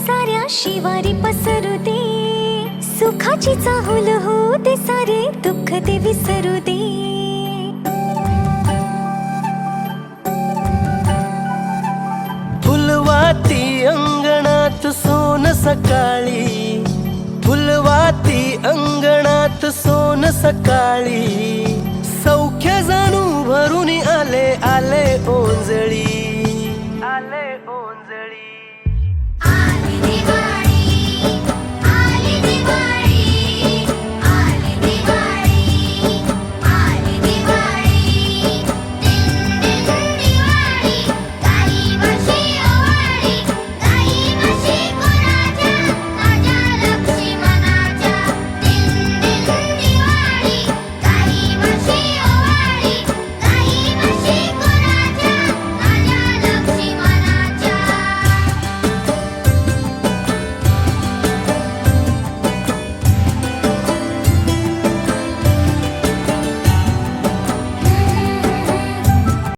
साऱ्या शिवारी पसरू दे, सुखाची चाहुल होऊ दे, सारे दुःख ते विसरू दे. फुलवाती अंगणात सोन सकाळी, फुलवाती अंगणात सोन सकाळी,